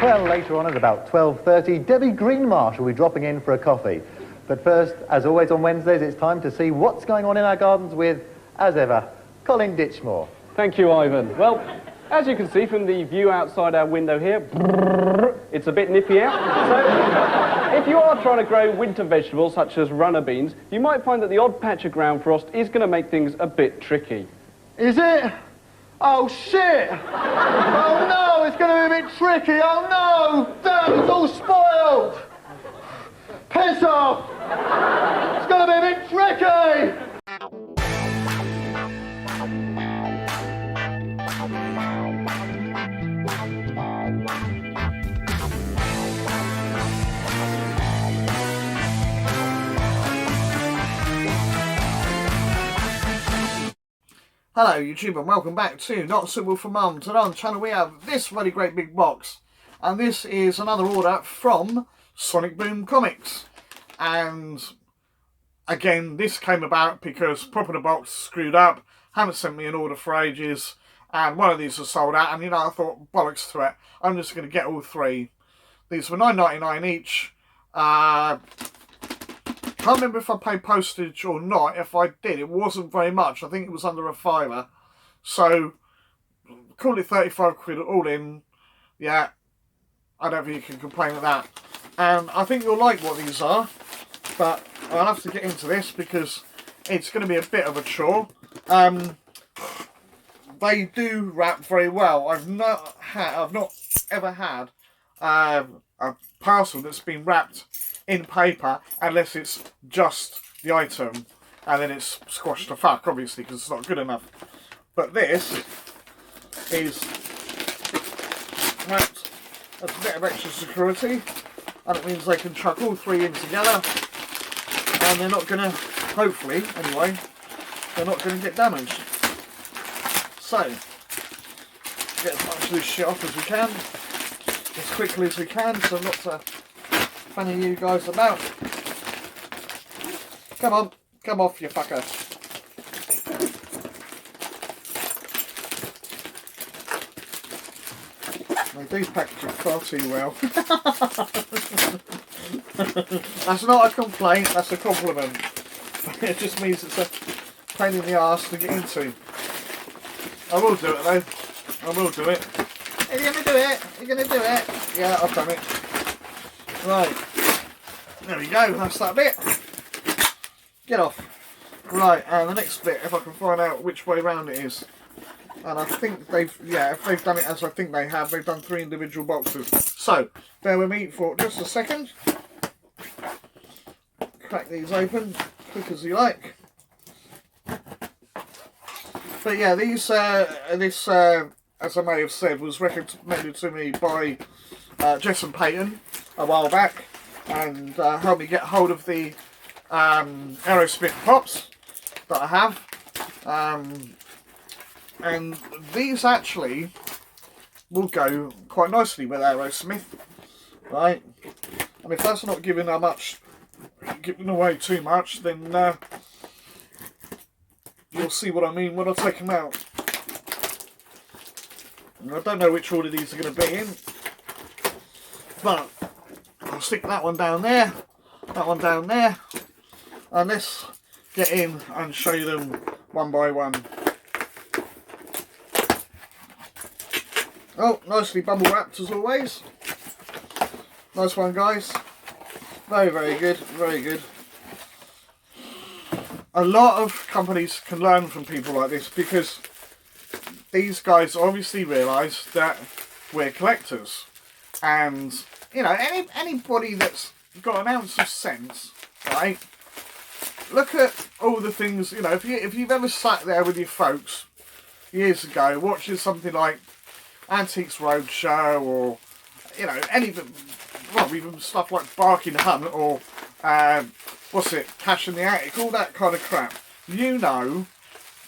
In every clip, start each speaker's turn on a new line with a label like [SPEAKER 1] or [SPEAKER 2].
[SPEAKER 1] Well, later on at about 12:30, Debbie Greenmarsh will be dropping in for a coffee. But first, as always on Wednesdays, it's time to see what's going on in our gardens with, as ever, Colin Ditchmore.
[SPEAKER 2] Thank you, Ivan. Well, as you can see from the view outside our window here, it's a bit nippy out. So, if you are trying to grow winter vegetables such as runner beans, you might find that the odd patch of ground frost is going to make things a bit tricky.
[SPEAKER 3] Is it? Oh, shit! Oh, no, it's going to be a bit tricky. Oh, no! Damn, it's all spoiled! Piss off! It's going to be a bit tricky! Hello YouTube and welcome back to Not Suitable for Mum. Today on the channel we have this really great big box, and this is another order from Sonic Boom Comics. And again, this came about because Prop in the Box screwed up, haven't sent me an order for ages, and one of these was sold out, and you know, I thought, bollocks to it, I'm just going to get all three. These were $9.99 each. Can't remember if I paid postage or not. If I did, it wasn't very much. I think it was under a £5. So, call it 35 quid all in. Yeah, I don't think you can complain at that. And I think you'll like what these are. But I'll have to get into this because it's going to be a bit of a chore. They do wrap very well. I've not ever had a parcel that's been wrapped in paper unless it's just the item and then it's squashed to fuck, obviously, because it's not good enough. But this is wrapped as a bit of extra security, and it means they can chuck all three in together and they're not going to, hopefully anyway, they're not going to get damaged. So get as much of this shit off as we can, as quickly as we can, so not to funny you guys about. Come on, come off, you fucker. They do package it far too well. That's not a complaint, that's a compliment. It just means it's a pain in the arse to get into. I will do it though. I will do it. Are you going to do it? Are you going to do it? Yeah, I've done it. Right, there we go, that's that bit. Get off. Right, and the next bit, if I can find out which way round it is. And I think they've, yeah, if they've done it as I think they have, they've done 3 individual boxes. So, bear with me for just a second. Crack these open, quick as you like. But yeah, these, as I may have said, was recommended to me by Jason Payton a while back, and helped me get hold of the Aerosmith pops that I have, and these actually will go quite nicely with Aerosmith, right? And if that's not giving away too much, then you'll see what I mean when I take them out. And I don't know which order these are going to be in, but I'll stick that one down there, that one down there, and let's get in and show you them one by one. Oh, nicely bubble wrapped as always. Nice one, guys. Very, very good, very good. A lot of companies can learn from people like this because these guys obviously realise that we're collectors, and you know, anybody that's got an ounce of sense, right? Look at all the things, you know, if you've ever sat there with your folks years ago watching something like Antiques Roadshow, or you know, even stuff like Barking Hunt, or what's it, Cash in the Attic, all that kind of crap, you know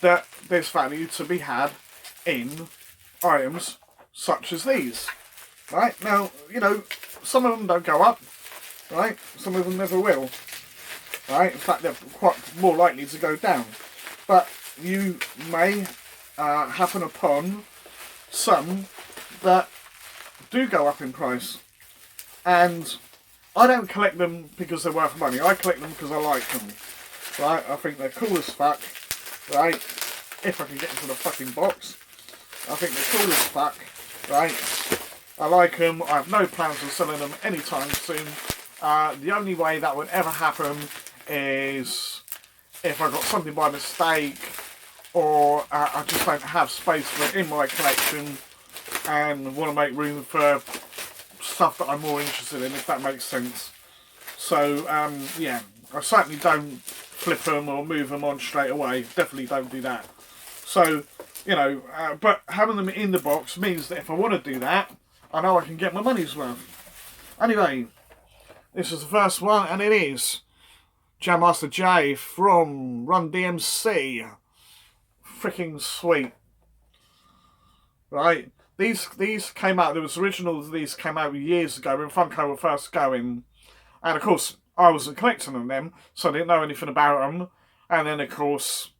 [SPEAKER 3] that there's value to be had in items such as these, right? Now, you know, some of them don't go up, right? Some of them never will, right? In fact, they're quite more likely to go down. But you may happen upon some that do go up in price. And I don't collect them because they're worth money. I collect them because I like them. Right? I think they're cool as fuck. Right? If I can get into the fucking box. I think they're cool as fuck. Right? I like them. I have no plans of selling them anytime soon. The only way that would ever happen is if I got something by mistake, or I just don't have space for it in my collection and want to make room for stuff that I'm more interested in, if that makes sense. So yeah, I certainly don't flip them or move them on straight away. Definitely don't do that. So, you know, but having them in the box means that if I want to do that, I know I can get my money's worth. Anyway, this is the first one, and it is Jam Master Jay from Run DMC. Freaking sweet. Right? These came out, there was originals of these came out years ago when Funko were first going. And of course, I wasn't collecting them, so I didn't know anything about them. And then of course,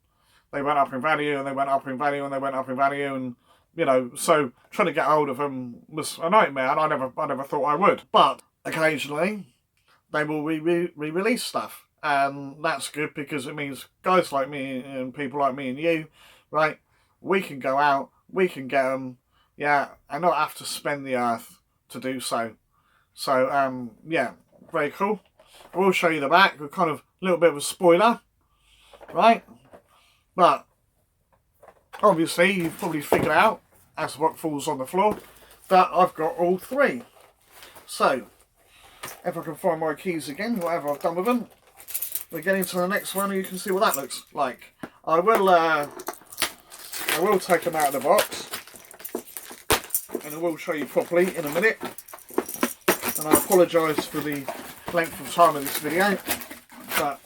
[SPEAKER 3] they went up in value, and they went up in value, and they went up in value, and you know, so trying to get hold of them was a nightmare, and I never thought I would. But occasionally, they will re-release stuff, and that's good because it means guys like me and people like me and you, right, we can go out, we can get them, yeah, and not have to spend the earth to do so. So, yeah, very cool. I will show you the back, with kind of a little bit of a spoiler, right? But obviously, you've probably figured out, as what falls on the floor, that I've got all three. So, if I can find my keys again, whatever I've done with them, we're getting to the next one, and you can see what that looks like. I will take them out of the box, and I will show you properly in a minute. And I apologise for the length of time of this video, but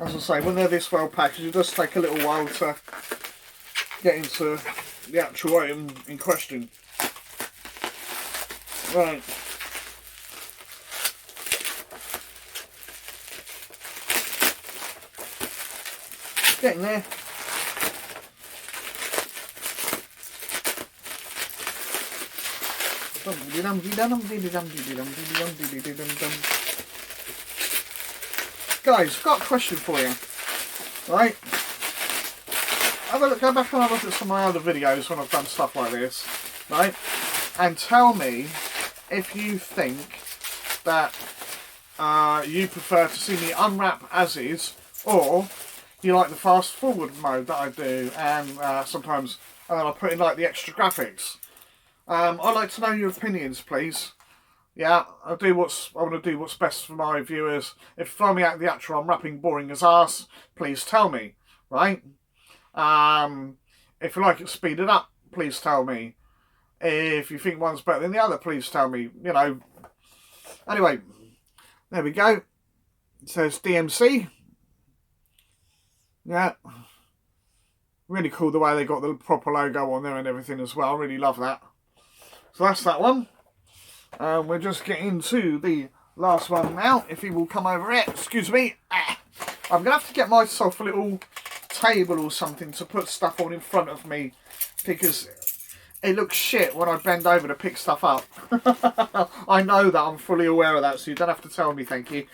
[SPEAKER 3] as I say, when they're this well packaged, it does take a little while to get into the actual item in question. Right. Getting there. Guys, I've got a question for you. Right? Go back and have a look at some of my other videos when I've done stuff like this. Right? And tell me if you think that you prefer to see me unwrap as is, or you like the fast forward mode that I do, and sometimes I put in like the extra graphics. I'd like to know your opinions, please. Yeah, I want to do what's best for my viewers. If you find me out the actual unwrapping boring as arse, please tell me, right? If you like it speeded up, please tell me. If you think one's better than the other, please tell me. You know. Anyway, there we go. It says DMC. Yeah. Really cool the way they got the proper logo on there and everything as well. I really love that. So that's that one. We're just getting to the last one now. If he will come over here. Excuse me. I'm going to have to get myself a little table or something to put stuff on in front of me, because it looks shit when I bend over to pick stuff up. I know that. I'm fully aware of that, so you don't have to tell me, thank you.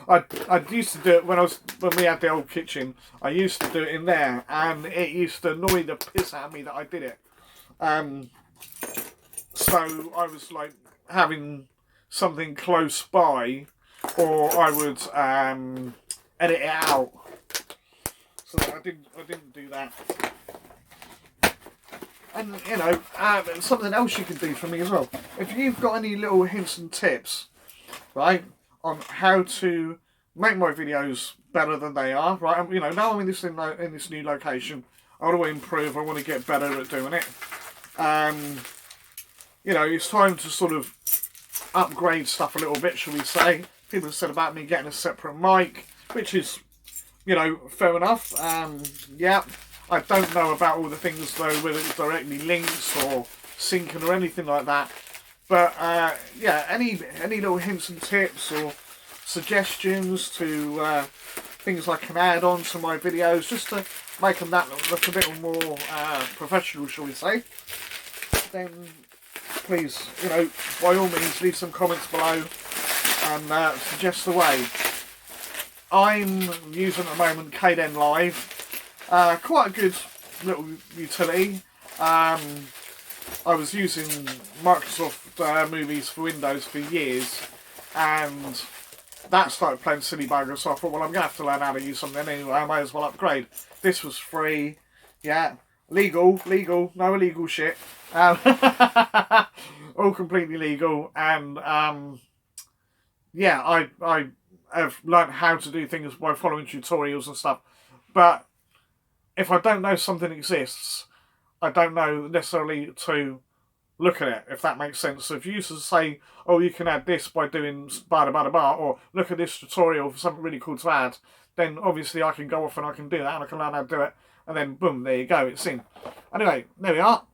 [SPEAKER 3] I used to do it when we had the old kitchen. I used to do it in there, and it used to annoy the piss out of me that I did it. So I was like having something close by, or I would edit it out. So I didn't do that. And you know, something else you can do for me as well. If you've got any little hints and tips, right, on how to make my videos better than they are, right? You know, now I'm in this new location, I want to improve. I want to get better at doing it. You know, it's time to sort of upgrade stuff a little bit, shall we say. People have said about me getting a separate mic, which is, you know, fair enough. Yeah, I don't know about all the things though, whether it's directly links or syncing or anything like that. But yeah, any little hints and tips or suggestions to things I can add on to my videos, just to make them look a bit more professional, shall we say. then please, you know, by all means, leave some comments below and suggest the way. I'm using at the moment Kdenlive, quite a good little utility. I was using Microsoft Movies for Windows for years, and that started playing silly bugger, so I thought, well, I'm going to have to learn how to use something anyway, I might as well upgrade. This was free, yeah, legal, no illegal shit, all completely legal, and yeah, I have learned how to do things by following tutorials and stuff, but if I don't know something exists, I don't know necessarily to look at it, if that makes sense. So if you used to say, oh, you can add this by doing blah, blah, blah, or look at this tutorial for something really cool to add, then obviously I can go off and I can do that, and I can learn how to do it, and then boom, there you go, it's in. Anyway, there we are.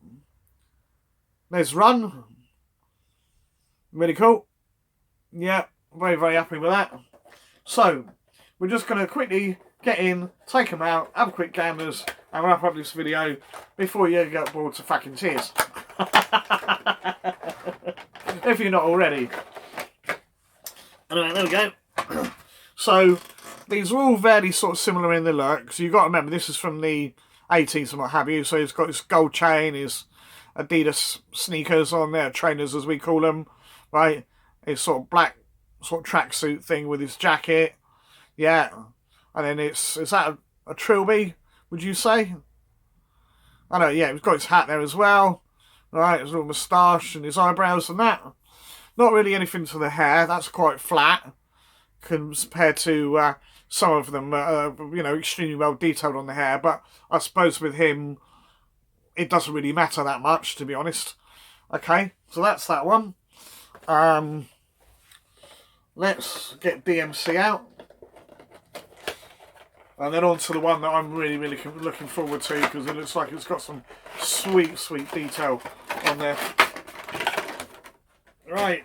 [SPEAKER 3] There's run. Really cool. Yeah, very, very happy with that. So, we're just going to quickly get in, take them out, have a quick ganders, and wrap up this video before you get bored to fucking tears. If you're not already. Anyway, there we go. So, these are all very sort of similar in the look. So you've got to remember, this is from the 80s and what have you. So he's got his gold chain, his Adidas sneakers on there, trainers as we call them, right? His sort of black sort of tracksuit thing with his jacket. Yeah. And then is that a trilby, would you say? I know, yeah, he's got his hat there as well. Right, his little moustache and his eyebrows and that. Not really anything to the hair, that's quite flat compared to some of them, you know, extremely well detailed on the hair. But I suppose with him, it doesn't really matter that much, to be honest. Okay, so that's that one. Let's get DMC out. And then on to the one that I'm really, really looking forward to, because it looks like it's got some sweet, sweet detail on there. Right,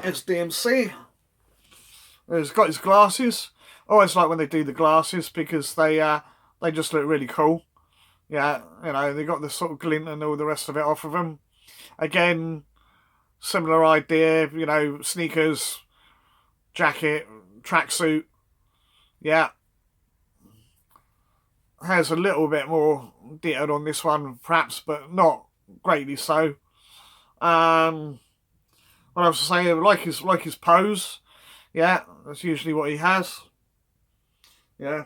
[SPEAKER 3] it's DMC. He's got his glasses. I always like when they do the glasses, because they just look really cool. Yeah, you know, they got the sort of glint and all the rest of it off of them. Again, similar idea, you know, sneakers, jacket, tracksuit. Yeah. Has a little bit more detailed on this one, perhaps, but not greatly so. What I was saying, like his pose. Yeah, that's usually what he has. Yeah.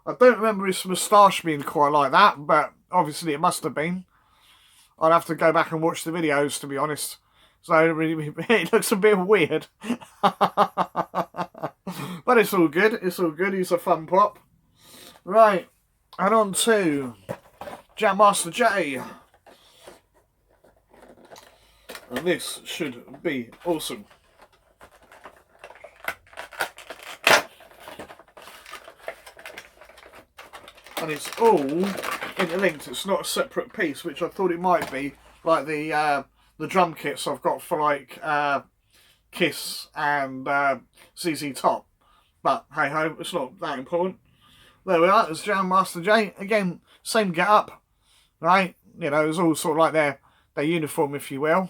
[SPEAKER 3] I don't remember his moustache being quite like that, but obviously it must have been. I'd have to go back and watch the videos, to be honest. So it looks a bit weird. But it's all good. It's all good. He's a fun pop. Right, and on to Jam Master Jay. And this should be awesome. And it's all interlinked. It's not a separate piece, which I thought it might be, like the drum kits I've got for like Kiss and ZZ Top. But hey ho, it's not that important. There we are, there's Jam Master Jay. Again, same get up, right? You know, it's all sort of like their uniform, if you will.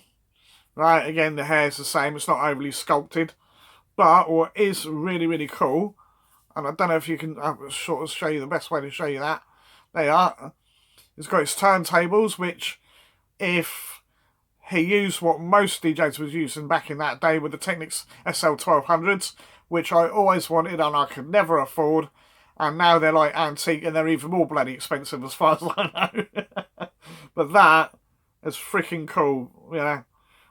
[SPEAKER 3] Right, again, the hair's the same. It's not overly sculpted. But what is really, really cool, and I don't know if you can sort of show you the best way to show you that. There you are. He's got his turntables, which, if he used what most DJs was using back in that day with the Technics SL1200s, which I always wanted and I could never afford, and now they're like antique and they're even more bloody expensive as far as I know. But that is freaking cool, you know.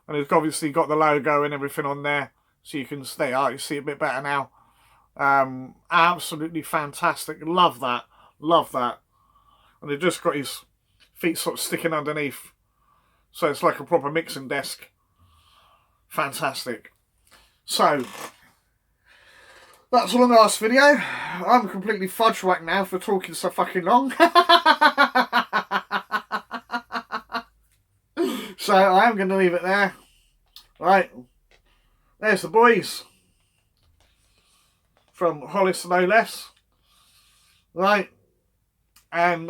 [SPEAKER 3] And it's obviously got the logo and everything on there, so you can stay out. You see it a bit better now. Absolutely fantastic. Love that. Love that. And they've just got his feet sort of sticking underneath, so it's like a proper mixing desk. Fantastic. So that's all on the last video. I'm completely fudge whacked now for talking so fucking long. So I am going to leave it there. Right. There's the boys. From Hollis No Less. Right. And,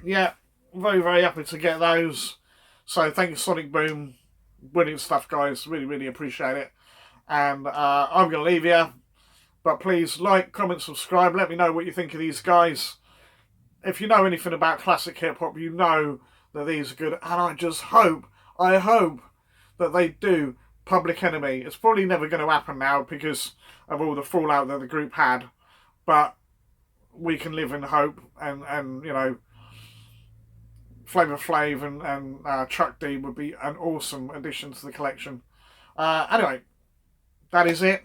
[SPEAKER 3] yeah. very, very happy to get those. So thank you, Sonic Boom. Brilliant stuff, guys. Really, really appreciate it. And I'm going to leave you. But please like, comment, subscribe. Let me know what you think of these guys. If you know anything about classic hip-hop, you know that these are good. And I just hope, I hope that they do Public Enemy. It's probably never going to happen now because of all the fallout that the group had. But we can live in hope. And you know, Flavor Flav and Chuck D would be an awesome addition to the collection. Anyway, that is it.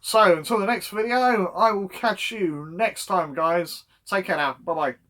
[SPEAKER 3] So, until the next video, I will catch you next time, guys. Take care now. Bye-bye.